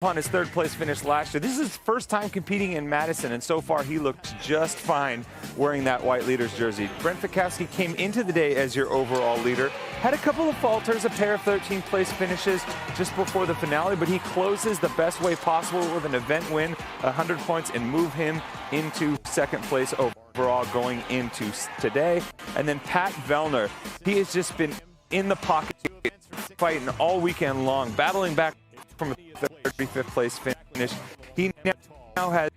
upon his third place finish last year. This is his first time competing in Madison, and so far he looks just fine wearing that white leader's jersey. Brent Fikowski came into the day as your overall leader. Had a couple of falters, a pair of 13th place finishes just before the finale, but he closes the best way possible with an event win, 100 points, and move him into second place overall going into today. And then Pat Vellner, he has just been in the pocket fighting all weekend long, battling back from a 35th place finish. He now has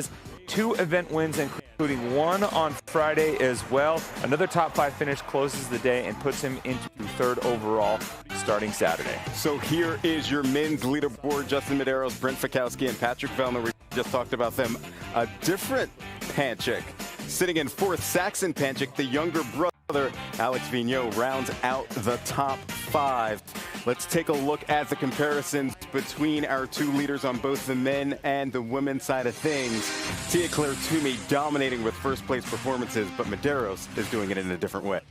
2 event wins, including one on Friday as well. Another top 5 finish closes the day and puts him into 3rd overall starting Saturday. So here is your men's leaderboard. Justin Medeiros, Brent Fikowski, and Patrick Vellner. We just talked about them. A different Panchik sitting in 4th. Saxon Panchik, the younger brother, Alex Vigneault, rounds out the top 5. Let's take a look at the comparisons between our 2 leaders on both the men and the women's side of things. Tia-Claire Toomey dominating with first place performances, but Medeiros is doing it in a different way.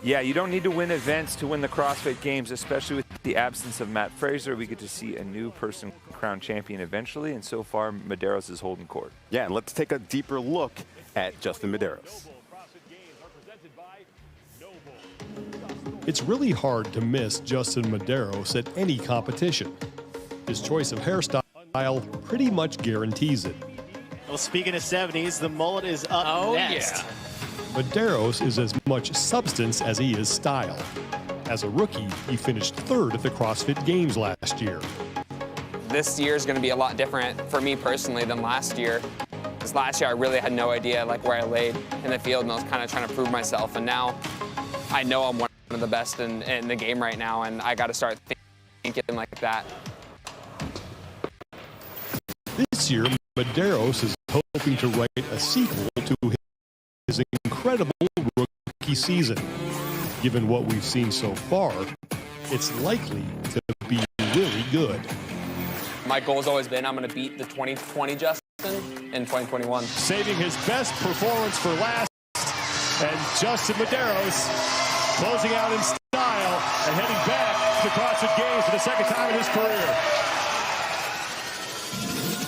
Yeah, you don't need to win events to win the CrossFit Games, especially with the absence of Matt Fraser. We get to see a new person crowned champion eventually, and so far Medeiros is holding court. Yeah, and let's take a deeper look at Justin Medeiros. It's really hard to miss Justin Medeiros at any competition. His choice of hairstyle pretty much guarantees it. Well, speaking of 70s, the mullet is up next. Yeah. Medeiros is as much substance as he is style. As a rookie, he finished 3rd at the CrossFit Games last year. This year is going to be a lot different for me personally than last year. Because last year I really had no idea where I laid in the field, and I was kind of trying to prove myself. And now I know I'm one of the best in the game right now, and I got to start thinking like that. This year, Medeiros is hoping to write a sequel to his incredible rookie season. Given what we've seen so far, it's likely to be really good. My goal has always been I'm going to beat the 2020 Justin in 2021. Saving his best performance for last, and Justin Medeiros closing out in style and heading back to the CrossFit Games for the 2nd time in his career.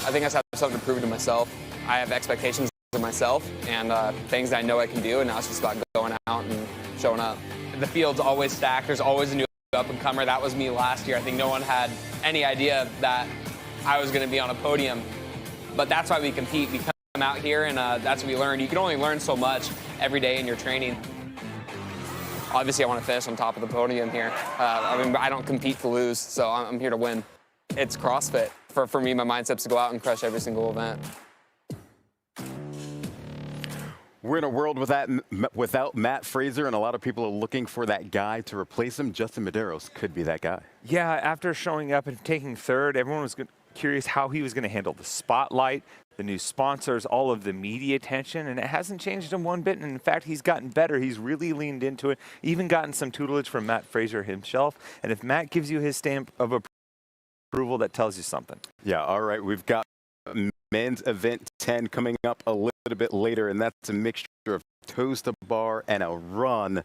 I think I just have something to prove to myself. I have expectations of myself and things that I know I can do, and now it's just about going out and showing up. The field's always stacked. There's always a new up-and-comer. That was me last year. I think no one had any idea that I was going to be on a podium. But that's why we compete. We come out here, and that's what we learn. You can only learn so much every day in your training. Obviously, I want to finish on top of the podium here. I mean, I don't compete to lose, so I'm here to win. It's CrossFit. For me, my mindset's to go out and crush every single event. We're in a world without Matt Fraser, and a lot of people are looking for that guy to replace him. Justin Medeiros could be that guy. Yeah, after showing up and taking 3rd, everyone was curious how he was going to handle the spotlight, the new sponsors, all of the media attention, and it hasn't changed him one bit. And in fact, he's gotten better. He's really leaned into it, even gotten some tutelage from Matt Fraser himself. And if Matt gives you his stamp of approval, that tells you something. Yeah, all right. We've got men's event 10 coming up a little bit later, and that's a mixture of toes to bar and a run.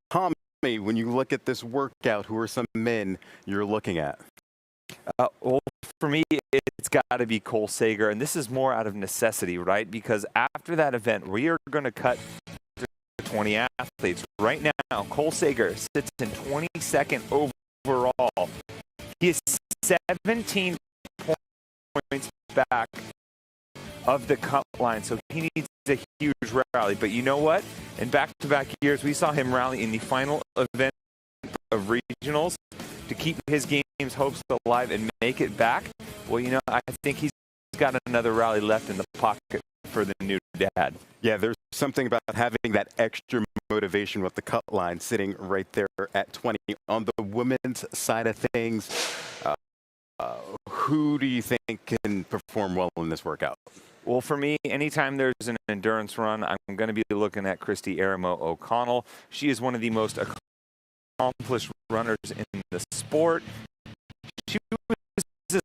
Tommy, when you look at this workout, who are some men you're looking at? Well, for me, it's got to be Cole Sager, and this is more out of necessity, right? Because after that event, we are going to cut to 20 athletes. Right now, Cole Sager sits in 22nd overall. He is 17 points back of the cut line, so he needs a huge rally. But you know what? In back-to-back years, we saw him rally in the final event of regionals to keep his game's hopes alive and make it back. Well, you know, I think he's got another rally left in the pocket for the new dad. Yeah, there's something about having that extra motivation with the cut line sitting right there at 20. On the women's side of things, who do you think can perform well in this workout? Well, for me, anytime there's an endurance run, I'm going to be looking at Christy Aramo O'Connell. She is one of the most accomplished runners in the sport. She was as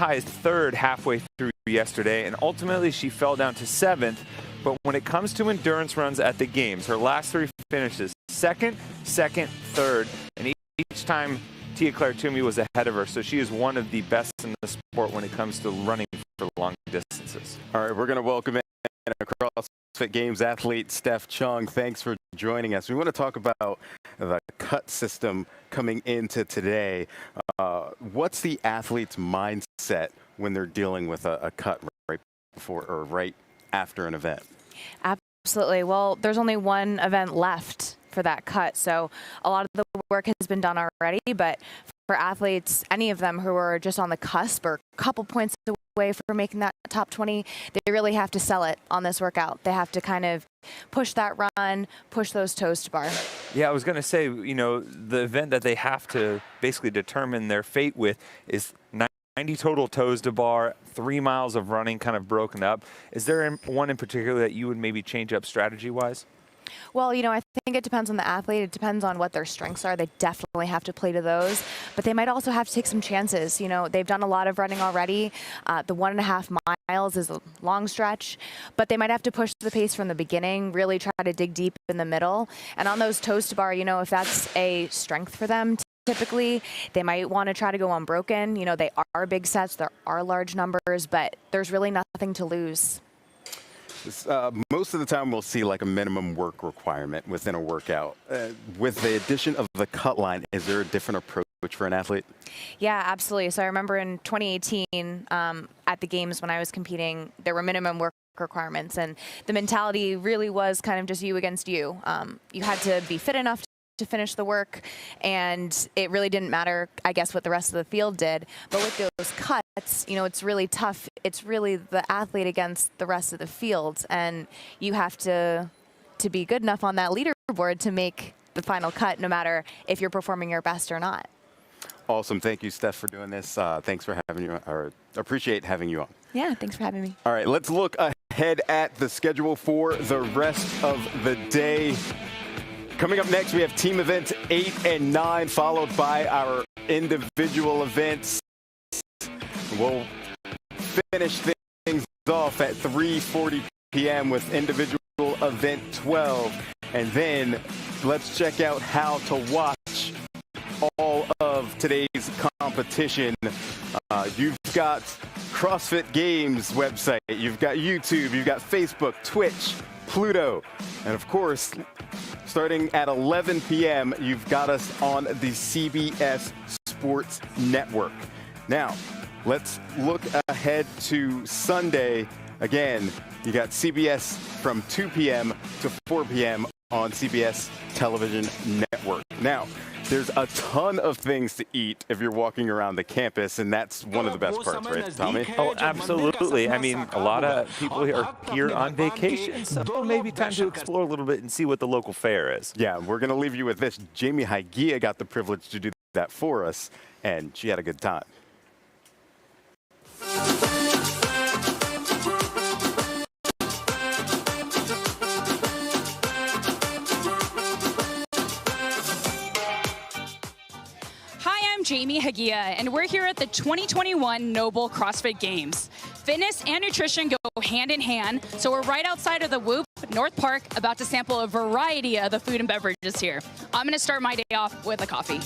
high as 3rd halfway through yesterday, and ultimately she fell down to 7th. But when it comes to endurance runs at the games, her last 3 finishes, 2nd, 2nd, 3rd, and each time Tia Claire Toomey was ahead of her, so she is one of the best in the sport when it comes to running for long distances. All right, we're going to welcome in a CrossFit Games athlete, Steph Chung. Thanks for joining us. We want to talk about the cut system coming into today. What's the athlete's mindset when they're dealing with a cut right before or right after an event? Absolutely. Well, there's only one event left for that cut, so a lot of the work has been done already, but for athletes, any of them who are just on the cusp or a couple points away from making that top 20, they really have to sell it on this workout. They have to kind of push that run, push those toes to bar. Yeah, I was going to say, you know, the event that they have to basically determine their fate with is 90 total toes to bar, 3 miles of running kind of broken up. Is there one in particular that you would maybe change up strategy-wise? Well, you know, I think it depends on the athlete. It depends on what their strengths are. They definitely have to play to those, but they might also have to take some chances. You know, they've done a lot of running already. The 1.5 miles is a long stretch, but they might have to push the pace from the beginning, really try to dig deep in the middle. And on those toes to bar, you know, if that's a strength for them, typically, they might want to try to go unbroken. You know, they are big sets, there are large numbers, but there's really nothing to lose. Most of the time we'll see like a minimum work requirement within a workout. With the addition of the cut line, is there a different approach for an athlete? Yeah, absolutely. So I remember in 2018 at the games when I was competing, there were minimum work requirements, and the mentality really was kind of just you against you. You had to be fit enough to finish the work, and it really didn't matter, I guess, what the rest of the field did. But with those cuts, you know, it's really tough. It's really the athlete against the rest of the field, and you have to be good enough on that leaderboard to make the final cut, no matter if you're performing your best or not. Awesome. Thank you, Steph, for doing this. Thanks for having you, or appreciate having you on. Yeah, thanks for having me. All right, let's look ahead at the schedule for the rest of the day. Coming up next, we have team events 8 and 9, followed by our individual events. We'll finish things off at 3:40 p.m. with individual event 12. And then let's check out how to watch all of today's competition. You've got CrossFit Games website, you've got YouTube, you've got Facebook, Twitch, Pluto, and of course, starting at 11 p.m., you've got us on the CBS Sports Network. Now, let's look ahead to Sunday. Again, you got CBS from 2 p.m. to 4 p.m. on CBS Television Network. Now, there's a ton of things to eat if you're walking around the campus, and that's one of the best parts, right, Tommy? Oh, absolutely. I mean, a lot of people are here on vacation, so maybe time to explore a little bit and see what the local fare is. Yeah, we're going to leave you with this. Jamie Hygia got the privilege to do that for us, and she had a good time. Jamie Hygia, and we're here at the 2021 NOBULL CrossFit Games. Fitness and nutrition go hand in hand, so we're right outside of the Whoop, North Park, about to sample a variety of the food and beverages here. I'm going to start my day off with a coffee.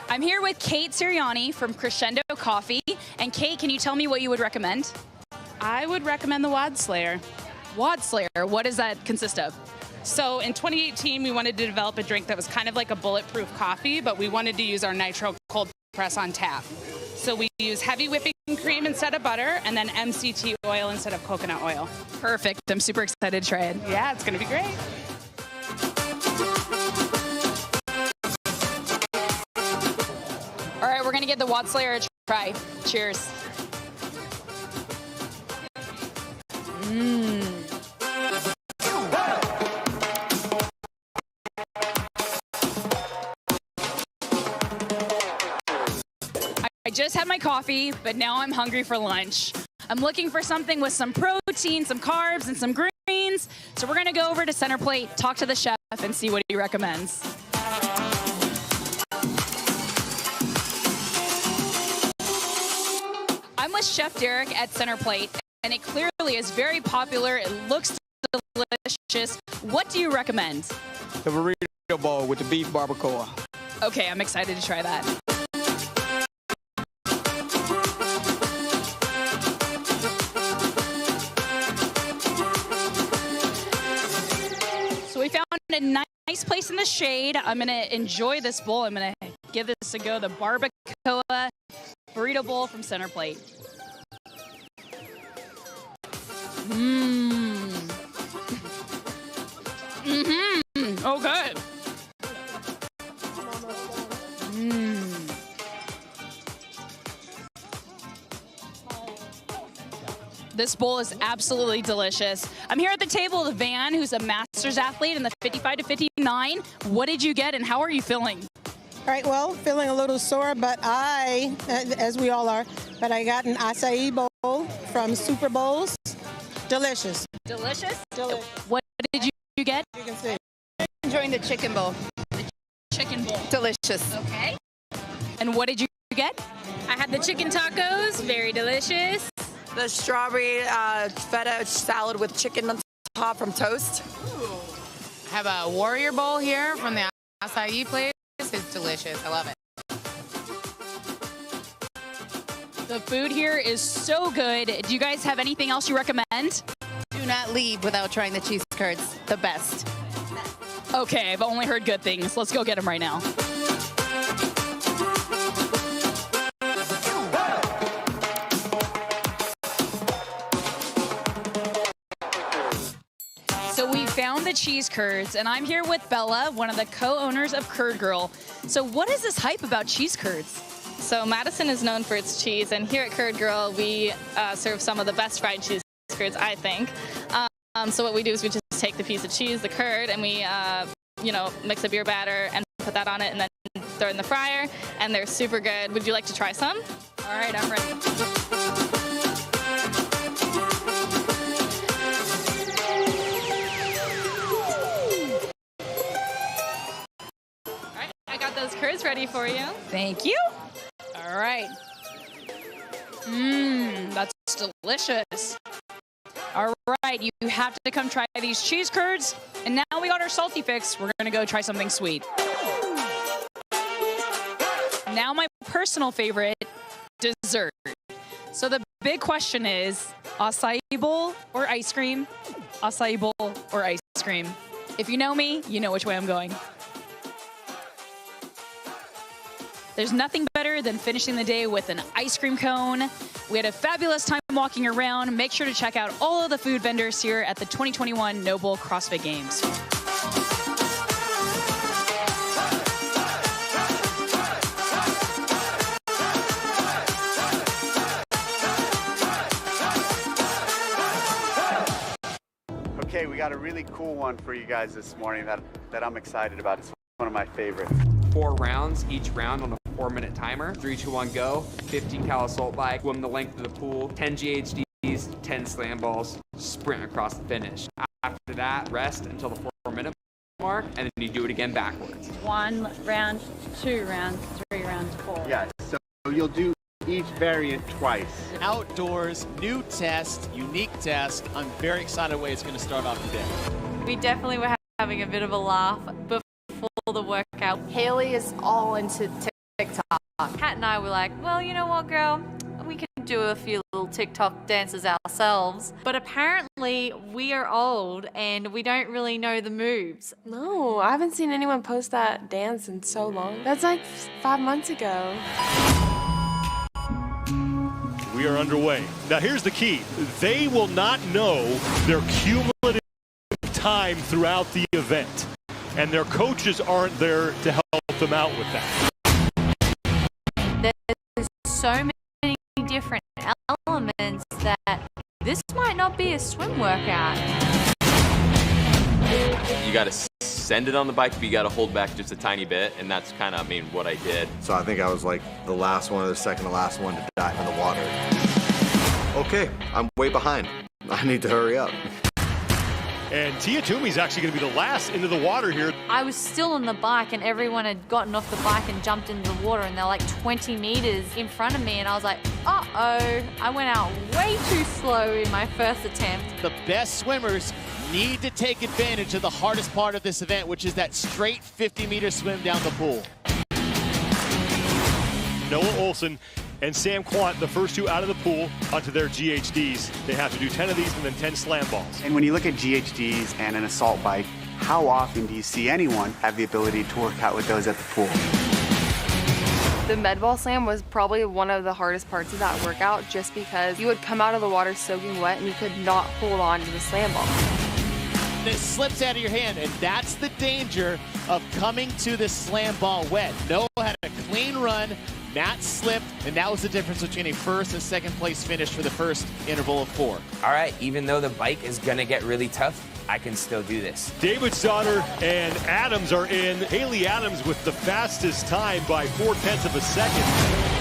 I'm here with Kate Sirianni from Crescendo Coffee. And Kate, can you tell me what you would recommend? I would recommend the Wad Slayer. Wad Slayer, what does that consist of? So in 2018, we wanted to develop a drink that was kind of like a bulletproof coffee, but we wanted to use our nitro cold press on tap. So we use heavy whipping cream instead of butter, and then MCT oil instead of coconut oil. Perfect. I'm super excited to try it. Yeah, it's going to be great. All right, we're going to give the Wad Slayer a try. Cheers. I just had my coffee, but now I'm hungry for lunch. I'm looking for something with some protein, some carbs, and some greens. So we're gonna go over to Center Plate, talk to the chef, and see what he recommends. I'm with Chef Derek at Center Plate, and it clearly is very popular. It looks delicious. What do you recommend? The burrito bowl with the beef barbacoa. Okay, I'm excited to try that. So we found a nice place in the shade. I'm gonna enjoy this bowl. I'm gonna give this a go. The barbacoa burrito bowl from Center Plate. Oh, good. This bowl is absolutely delicious. I'm here at the table with Van, who's a master's athlete in the 55 to 59. What did you get and how are you feeling? All right, well, feeling a little sore, but as we all are, but I got an acai bowl from Super Bowls. Delicious. Delicious? Delicious. What did you get? You can see. Enjoying the chicken bowl. Chicken bowl. Delicious. Okay. And what did you get? I had the chicken tacos, very delicious. The strawberry feta salad with chicken on top from Toast. I have a warrior bowl here from the acai place. It's delicious. I love it. The food here is so good. Do you guys have anything else you recommend? Do not leave without trying the cheese curds. The best. Okay, I've only heard good things. Let's go get them right now. So we found the cheese curds, and I'm here with Bella, one of the co-owners of Curd Girl. So what is this hype about cheese curds? So Madison is known for its cheese, and here at Curd Girl, we serve some of the best fried cheese curds, I think. So what we do is we just take the piece of cheese, the curd, and we, mix a beer batter and put that on it, and then throw it in the fryer, and they're super good. Would you like to try some? All right, I'm ready. All right, I got those curds ready for you. Thank you. All right. That's delicious. All right, you have to come try these cheese curds. And now we got our salty fix. We're gonna go try something sweet. Now my personal favorite, dessert. So the big question is, acai bowl or ice cream? Acai bowl or ice cream? If you know me, you know which way I'm going. There's nothing better than finishing the day with an ice cream cone. We had a fabulous time walking around. Make sure to check out all of the food vendors here at the 2021 NOBULL CrossFit Games. Okay, we got a really cool one for you guys this morning that I'm excited about. It's one of my favorites. 4 rounds, each round on a 4-minute timer. 3, 2, 1, go. 15 cal assault bike, swim the length of the pool, 10 GHDs, 10 slam balls, sprint across the finish. After that, rest until the 4-minute mark, and then you do it again backwards. 1 round, 2 rounds, 3 rounds, 4. Yeah, so you'll do each variant twice. Outdoors, new test, unique test. I'm very excited the way it's going to start off today. We definitely were having a bit of a laugh before the workout. Haley is all into TikTok. Kat and I were like, well, you know what, girl? We can do a few little TikTok dances ourselves. But apparently we are old and we don't really know the moves. No, I haven't seen anyone post that dance in so long. That's like 5 months ago. We are underway. Now here's the key. They will not know their cumulative time throughout the event. And their coaches aren't there to help them out with that. There's so many different elements that this might not be a swim workout. You got to send it on the bike, but you got to hold back just a tiny bit, and that's kind of, what I did. So I think I was like the last one or the second to last one to dive in the water. Okay, I'm way behind. I need to hurry up. And Tia Toomey's actually going to be the last into the water here. I was still on the bike and everyone had gotten off the bike and jumped into the water, and they're like 20 meters in front of me, and I was like, uh-oh. I went out way too slow in my first attempt. The best swimmers need to take advantage of the hardest part of this event, which is that straight 50-meter swim down the pool. Noah Olson and Sam Quant, the first two out of the pool, onto their GHDs. They have to do 10 of these and then 10 slam balls. And when you look at GHDs and an assault bike, how often do you see anyone have the ability to work out with those at the pool? The med ball slam was probably one of the hardest parts of that workout, just because you would come out of the water soaking wet and you could not hold on to the slam ball. It slips out of your hand, and that's the danger of coming to the slam ball wet. Noah had a clean run, Matt slipped, and that was the difference between a first and second place finish for the first interval of 4. All right, even though the bike is gonna get really tough, I can still do this. David's daughter and Adams are in. Haley Adams with the fastest time by 0.4 of a second.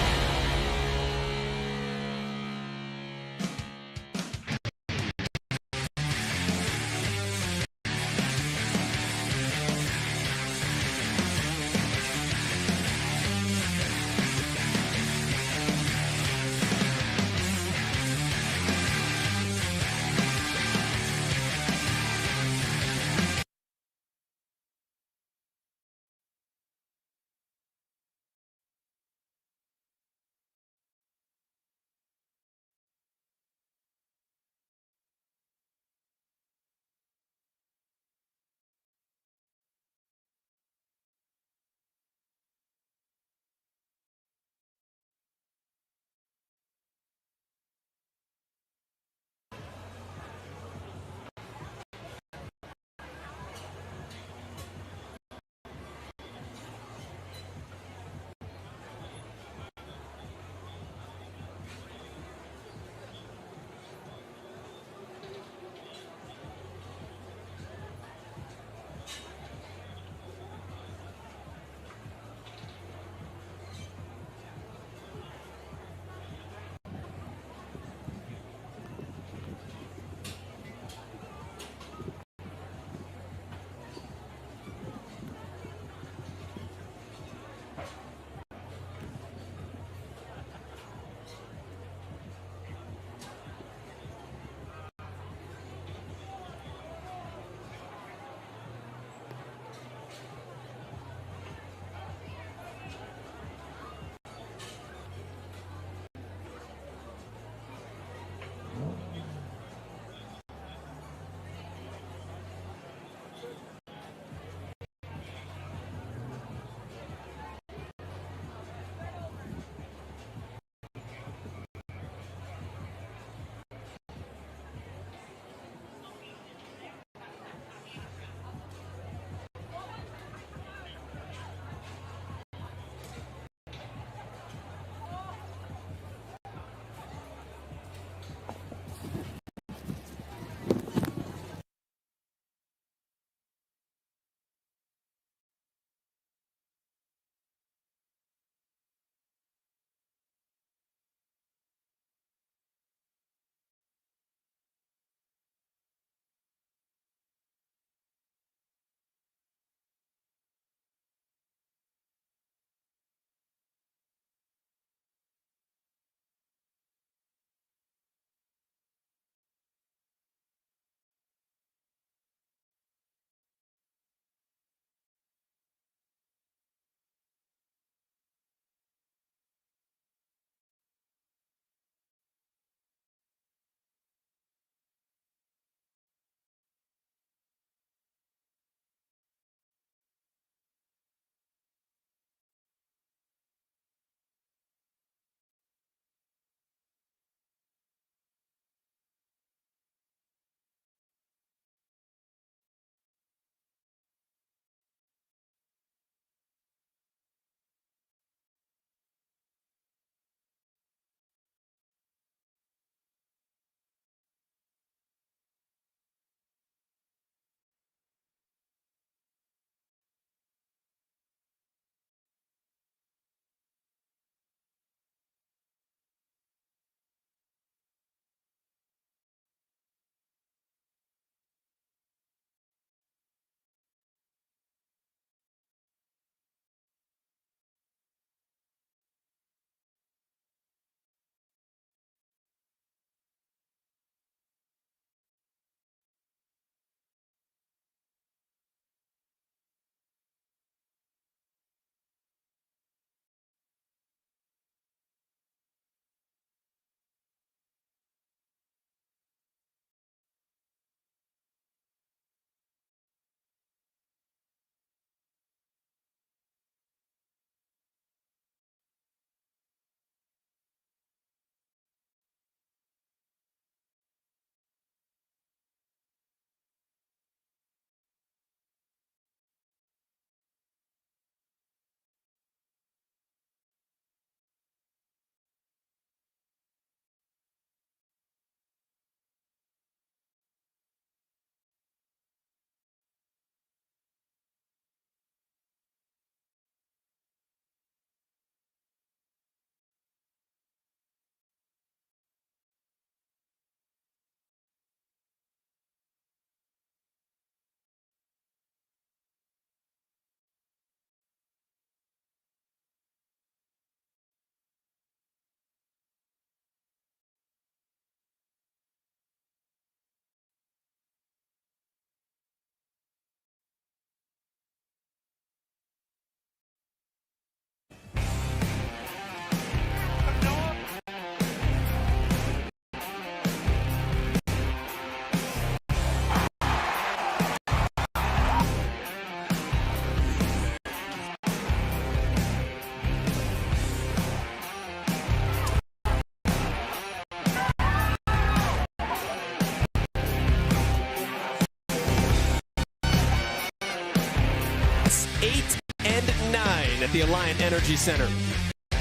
8 and 9 at the Alliant Energy Center.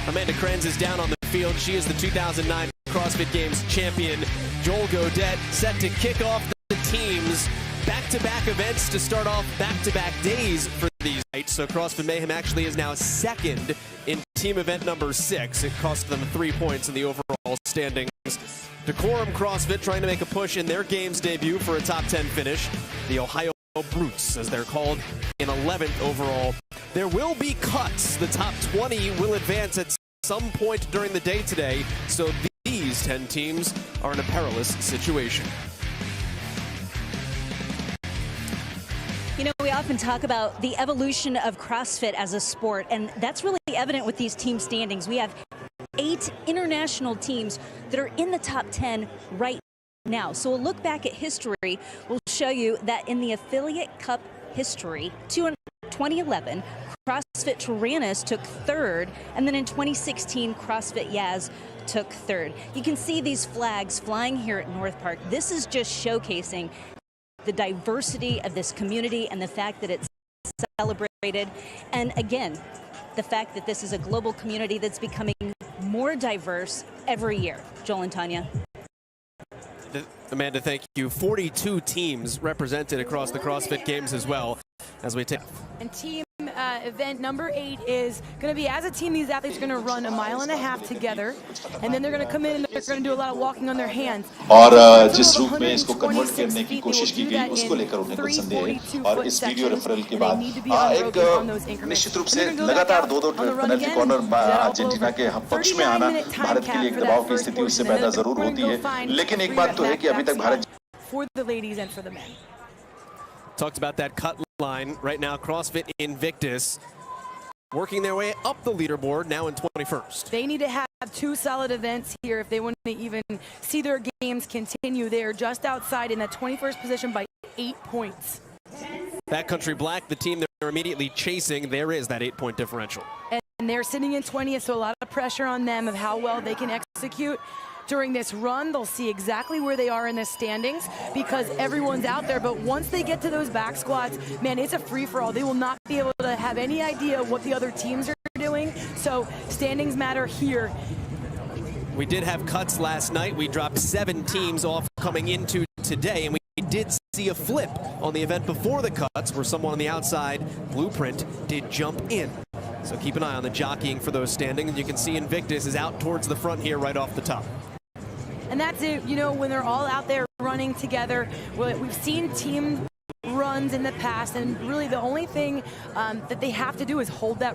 Amanda Krenz is down on the field. She is the 2009 CrossFit Games champion. Joel Godet set to kick off the team's back-to-back events to start off back-to-back days for these nights. So CrossFit Mayhem actually is now second in team event number 6. It cost them 3 points in the overall standings. Decorum CrossFit trying to make a push in their games debut for a top 10 finish. The Ohio Brutes, as they're called, in 11th overall. There will be cuts. The top 20 will advance at some point during the day today. So these 10 teams are in a perilous situation. You know, we often talk about the evolution of CrossFit as a sport, and that's really evident with these team standings. We have 8 international teams that are in the top 10 right now. So we'll look back at history. We'll show you that in the Affiliate Cup history, 2011, CrossFit Tyrannus took 3rd, and then in 2016, CrossFit Yaz took 3rd. You can see these flags flying here at North Park. This is just showcasing the diversity of this community and the fact that it's celebrated. And again, the fact that this is a global community that's becoming more diverse every year. Joel and Tanya. Amanda, thank you. 42 teams represented across the CrossFit Games as well, as we take. And team event number 8 is going to be, as a team, these athletes are going to run 1.5 miles together, and then they're going to come in and they're going to do a lot of walking on their hands. और जिस रूप में इसको convert करने की कोशिश की गई उसको लेकर उन्हें कुछ संदेह है और इस वीडियो रेफरल के बाद एक निश्चित रूप से लगातार 2-2 पेनल्टी कॉर्नर अर्जेंटीना के पक्ष में आना भारत के लिए एक दबाव की स्थिति उससे पैदा जरूर होती है, लेकिन एक बात तो है कि अभी तक Bharat for the ladies and for the men. Talked about that cut line. Right now, CrossFit Invictus working their way up the leaderboard, now in 21st. They need to have 2 solid events here if they want to even see their games continue. They are just outside in that 21st position by 8 points. Backcountry Black, the team they're immediately chasing, there is that 8-point differential. And they're sitting in 20th, so a lot of pressure on them of how well they can execute. During this run, they'll see exactly where they are in the standings because everyone's out there. But once they get to those back squats, man, it's a free-for-all. They will not be able to have any idea what the other teams are doing. So standings matter here. We did have cuts last night. We dropped 7 teams off coming into today, and we did see a flip on the event before the cuts where someone on the outside, Blueprint, did jump in. So keep an eye on the jockeying for those standings. And you can see Invictus is out towards the front here right off the top. And that's it, you know, when they're all out there running together. We've seen team runs in the past, and really the only thing that they have to do is hold that